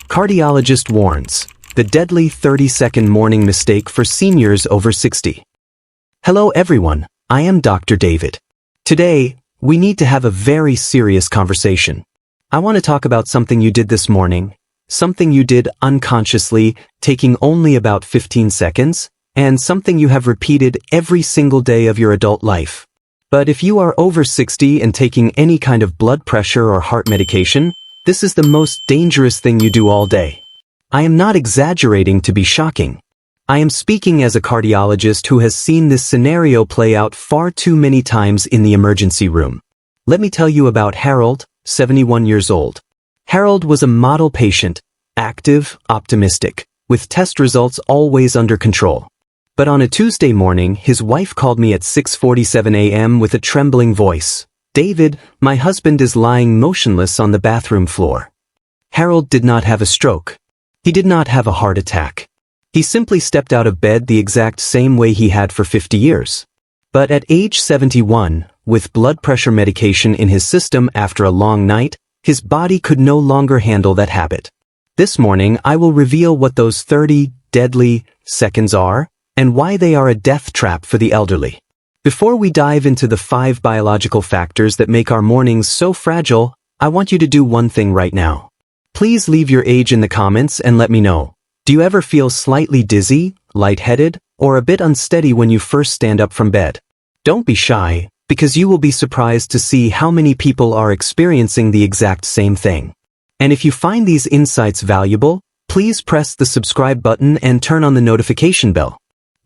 Cardiologist warns, the deadly 30-second morning mistake for seniors over 60. Hello everyone, I am Dr. David. Today, we need to have a very serious conversation. I want to talk about something you did this morning, something you did unconsciously, taking only about 15 seconds, and something you have repeated every single day of your adult life. But if you are over 60 and taking any kind of blood pressure or heart medication, this is the most dangerous thing you do all day. I am not exaggerating to be shocking. I am speaking as a cardiologist who has seen this scenario play out far too many times in the emergency room. Let me tell you about Harold, 71 years old. Harold was a model patient, active, optimistic, with test results always under control. But on a Tuesday morning, his wife called me at 6:47 a.m. with a trembling voice. "David, my husband is lying motionless on the bathroom floor." Harold did not have a stroke. He did not have a heart attack. He simply stepped out of bed the exact same way he had for 50 years. But at age 71, with blood pressure medication in his system after a long night, his body could no longer handle that habit. This morning, I will reveal what those 30 deadly seconds are and why they are a death trap for the elderly. Before we dive into the 5 biological factors that make our mornings so fragile, I want you to do one thing right now. Please leave your age in the comments and let me know. Do you ever feel slightly dizzy, lightheaded, or a bit unsteady when you first stand up from bed? Don't be shy, because you will be surprised to see how many people are experiencing the exact same thing. And if you find these insights valuable, please press the subscribe button and turn on the notification bell.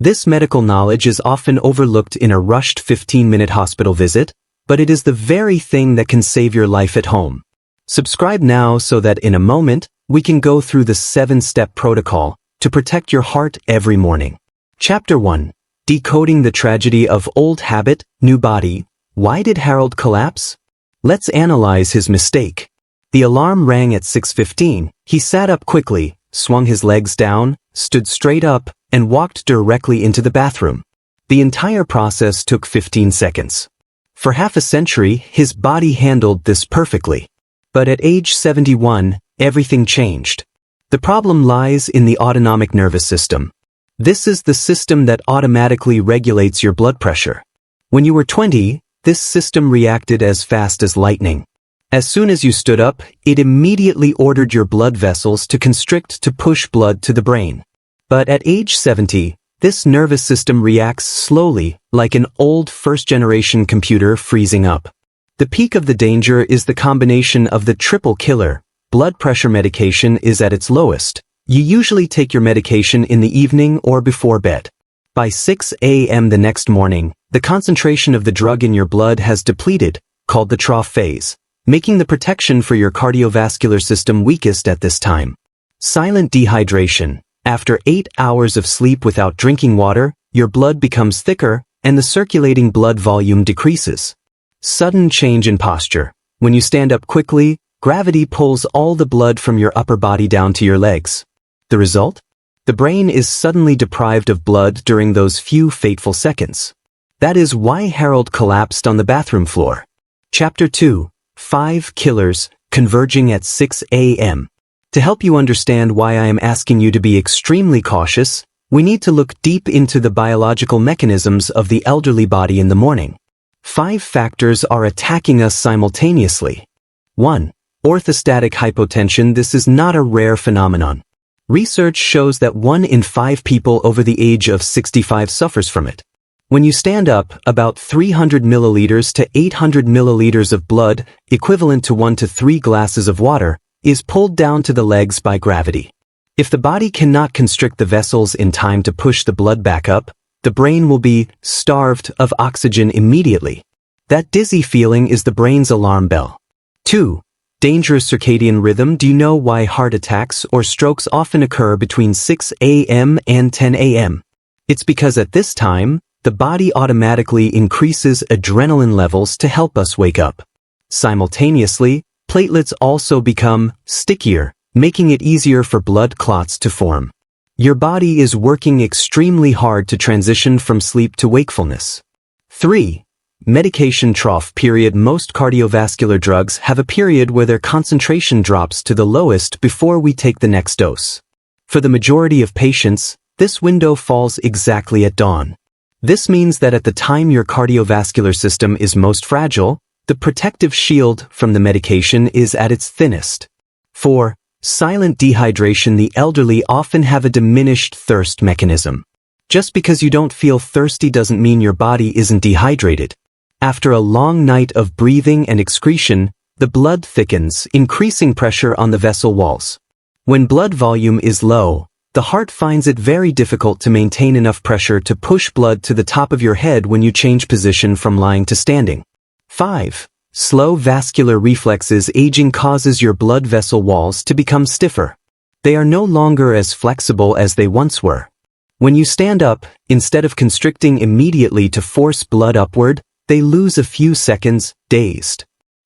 This medical knowledge is often overlooked in a rushed 15-minute hospital visit, but it is the very thing that can save your life at home. Subscribe now so that in a moment, we can go through the 7-step protocol to protect your heart every morning. Chapter 1. Decoding the tragedy of old habit, new body. Why did Harold collapse? Let's analyze his mistake. The alarm rang at 6:15. He sat up quickly, swung his legs down, stood straight up, and walked directly into the bathroom. The entire process took 15 seconds. For half a century, his body handled this perfectly. But at age 71, everything changed. The problem lies in the autonomic nervous system. This is the system that automatically regulates your blood pressure. When you were 20, this system reacted as fast as lightning. As soon as you stood up, it immediately ordered your blood vessels to constrict to push blood to the brain. But at age 70, this nervous system reacts slowly, like an old first-generation computer freezing up. The peak of the danger is the combination of the triple killer. Blood pressure medication is at its lowest. You usually take your medication in the evening or before bed. By 6 a.m. the next morning, the concentration of the drug in your blood has depleted, called the trough phase, making the protection for your cardiovascular system weakest at this time. Silent dehydration. After 8 hours of sleep without drinking water, your blood becomes thicker, and the circulating blood volume decreases. Sudden change in posture. When you stand up quickly, gravity pulls all the blood from your upper body down to your legs. The result? The brain is suddenly deprived of blood during those few fateful seconds. That is why Harold collapsed on the bathroom floor. Chapter 2. 5 killers, converging at 6 a.m. To help you understand why I am asking you to be extremely cautious, we need to look deep into the biological mechanisms of the elderly body in the morning. 5 factors are attacking us simultaneously. 1. Orthostatic hypotension. This is not a rare phenomenon. Research shows that 1 in 5 people over the age of 65 suffers from it. When you stand up, about 300 milliliters to 800 milliliters of blood, equivalent to 1 to 3 glasses of water, is pulled down to the legs by gravity. If the body cannot constrict the vessels in time to push the blood back up, the brain will be starved of oxygen immediately. That dizzy feeling is the brain's alarm bell. 2. Dangerous circadian rhythm. Do you know why heart attacks or strokes often occur between 6 a.m. and 10 a.m.? It's because at this time, the body automatically increases adrenaline levels to help us wake up. Simultaneously, platelets also become stickier, making it easier for blood clots to form. Your body is working extremely hard to transition from sleep to wakefulness. 3. medication trough period. Most cardiovascular drugs have a period where their concentration drops to the lowest before we take the next dose. For the majority of patients, this window falls exactly at dawn. This means that at the time your cardiovascular system is most fragile, the protective shield from the medication is at its thinnest. 4. Silent dehydration. The elderly often have a diminished thirst mechanism. Just because you don't feel thirsty doesn't mean your body isn't dehydrated. After a long night of breathing and excretion, the blood thickens, increasing pressure on the vessel walls. When blood volume is low, the heart finds it very difficult to maintain enough pressure to push blood to the top of your head when you change position from lying to standing. 5. Slow vascular reflexes. Aging causes your blood vessel walls to become stiffer. They are no longer as flexible as they once were. When you stand up, instead of constricting immediately to force blood upward, they lose a few seconds, dazed.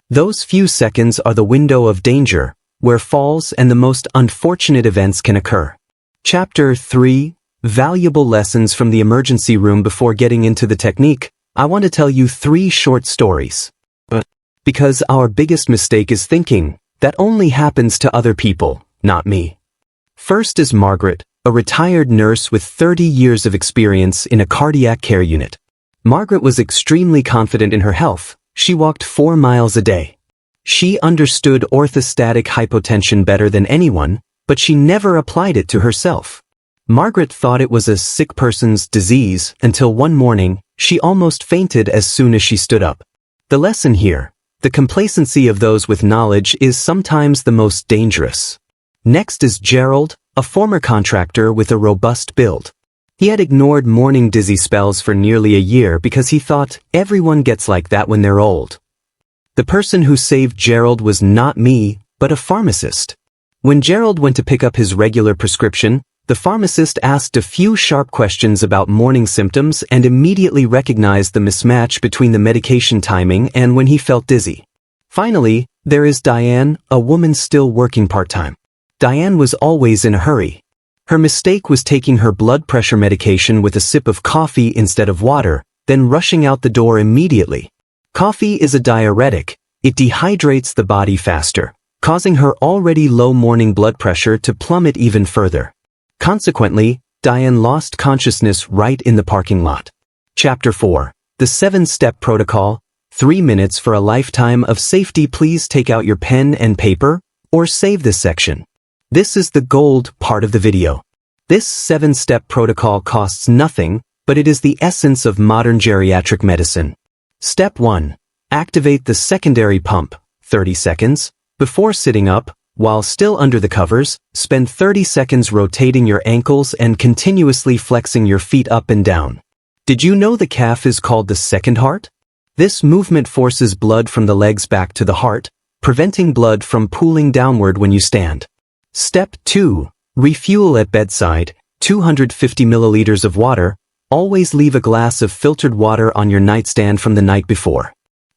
Those few seconds are the window of danger, where falls and the most unfortunate events can occur. Chapter 3. Valuable lessons from the emergency room. Before getting into the technique, I want to tell you 3 short stories. Because our biggest mistake is thinking that only happens to other people, not me. First is Margaret, a retired nurse with 30 years of experience in a cardiac care unit. Margaret was extremely confident in her health. She walked 4 miles a day. She understood orthostatic hypotension better than anyone, but she never applied it to herself. Margaret thought it was a sick person's disease until one morning, she almost fainted as soon as she stood up. The lesson here: the complacency of those with knowledge is sometimes the most dangerous. Next is Gerald, a former contractor with a robust build. He had ignored morning dizzy spells for nearly a year because he thought everyone gets like that when they're old. The person who saved Gerald was not me, but a pharmacist. When Gerald went to pick up his regular prescription, the pharmacist asked a few sharp questions about morning symptoms and immediately recognized the mismatch between the medication timing and when he felt dizzy. Finally, there is Diane, a woman still working part-time. Diane was always in a hurry. Her mistake was taking her blood pressure medication with a sip of coffee instead of water, then rushing out the door immediately. Coffee is a diuretic. It dehydrates the body faster, causing her already low morning blood pressure to plummet even further. Consequently, Diane lost consciousness right in the parking lot. Chapter 4. The 7-Step Protocol. 3 minutes for a lifetime of safety. Please take out your pen and paper, or save this section. This is the gold part of the video. This 7-step protocol costs nothing, but it is the essence of modern geriatric medicine. Step 1. Activate the secondary pump, 30 seconds. Before sitting up, while still under the covers, spend 30 seconds rotating your ankles and continuously flexing your feet up and down. Did you know the calf is called the second heart? This movement forces blood from the legs back to the heart, preventing blood from pooling downward when you stand. Step 2. Refuel at bedside, 250 milliliters of water. Always leave a glass of filtered water on your nightstand from the night before.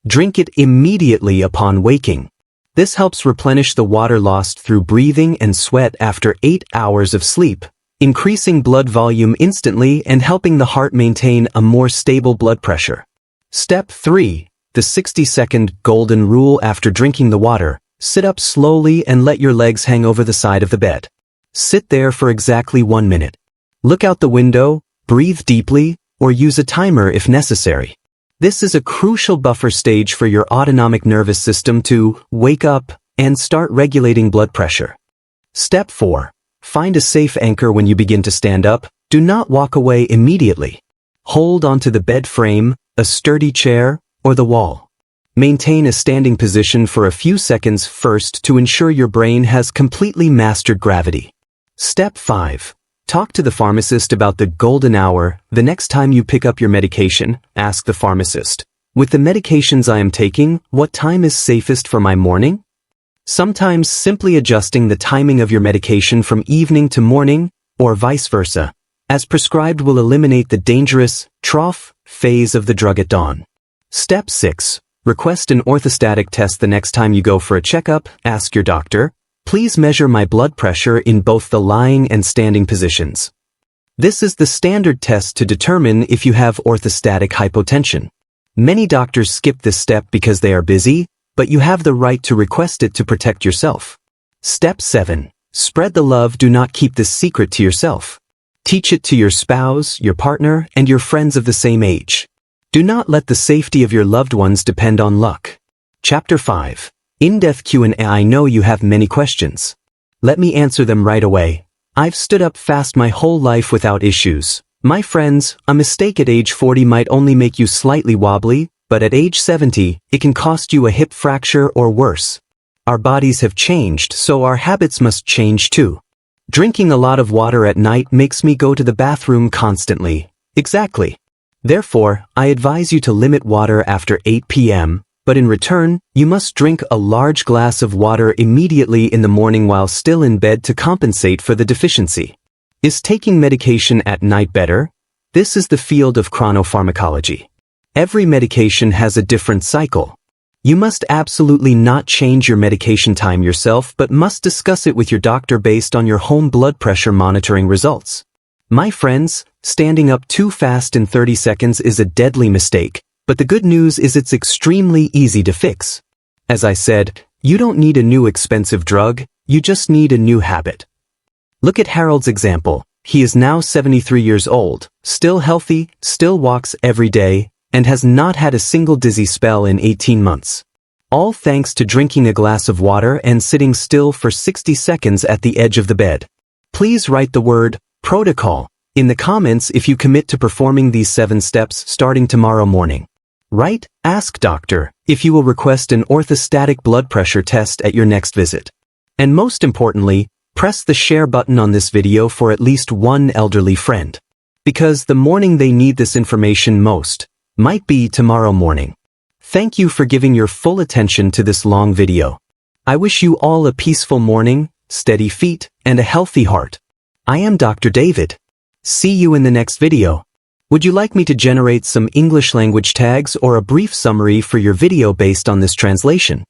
Drink it immediately upon waking. This helps replenish the water lost through breathing and sweat after 8 hours of sleep, increasing blood volume instantly and helping the heart maintain a more stable blood pressure. Step 3. The 60-second golden rule. After drinking the water, sit up slowly and let your legs hang over the side of the bed. Sit there for exactly 1 minute. Look out the window, breathe deeply, or use a timer if necessary. This is a crucial buffer stage for your autonomic nervous system to wake up and start regulating blood pressure. Step 4. Find a safe anchor when you begin to stand up. Do not walk away immediately. Hold onto the bed frame, a sturdy chair, or the wall. Maintain a standing position for a few seconds first to ensure your brain has completely mastered gravity. Step 5. Talk to the pharmacist about the golden hour. The next time you pick up your medication, ask the pharmacist, "With the medications I am taking, what time is safest for my morning?" Sometimes simply adjusting the timing of your medication from evening to morning, or vice versa, as prescribed, will eliminate the dangerous trough phase of the drug at dawn. Step 6. Request an orthostatic test the next time you go for a checkup. Ask your doctor, "Please measure my blood pressure in both the lying and standing positions." This is the standard test to determine if you have orthostatic hypotension. Many doctors skip this step because they are busy, but you have the right to request it to protect yourself. Step 7. Spread the love. Do not keep this secret to yourself. Teach it to your spouse, your partner, and your friends of the same age. Do not let the safety of your loved ones depend on luck. Chapter 5. In-depth Q&A. I know you have many questions. Let me answer them right away. I've stood up fast my whole life without issues. My friends, a mistake at age 40 might only make you slightly wobbly, but at age 70, it can cost you a hip fracture or worse. Our bodies have changed, so our habits must change too. Drinking a lot of water at night makes me go to the bathroom constantly. Exactly. Therefore, I advise you to limit water after 8 p.m., but in return, you must drink a large glass of water immediately in the morning while still in bed to compensate for the deficiency. Is taking medication at night better? This is the field of chronopharmacology. Every medication has a different cycle. You must absolutely not change your medication time yourself, but must discuss it with your doctor based on your home blood pressure monitoring results. My friends, standing up too fast in 30 seconds is a deadly mistake, but the good news is it's extremely easy to fix. As I said, you don't need a new expensive drug, you just need a new habit. Look at Harold's example. He is now 73 years old, still healthy, still walks every day, and has not had a single dizzy spell in 18 months. All thanks to drinking a glass of water and sitting still for 60 seconds at the edge of the bed. Please write the word protocol in the comments if you commit to performing these 7 steps starting tomorrow morning. Write, ask doctor, if you will request an orthostatic blood pressure test at your next visit. And most importantly, press the share button on this video for at least one elderly friend. Because the morning they need this information most might be tomorrow morning. Thank you for giving your full attention to this long video. I wish you all a peaceful morning, steady feet, and a healthy heart. I am Dr. David. See you in the next video. Would you like me to generate some English language tags or a brief summary for your video based on this translation?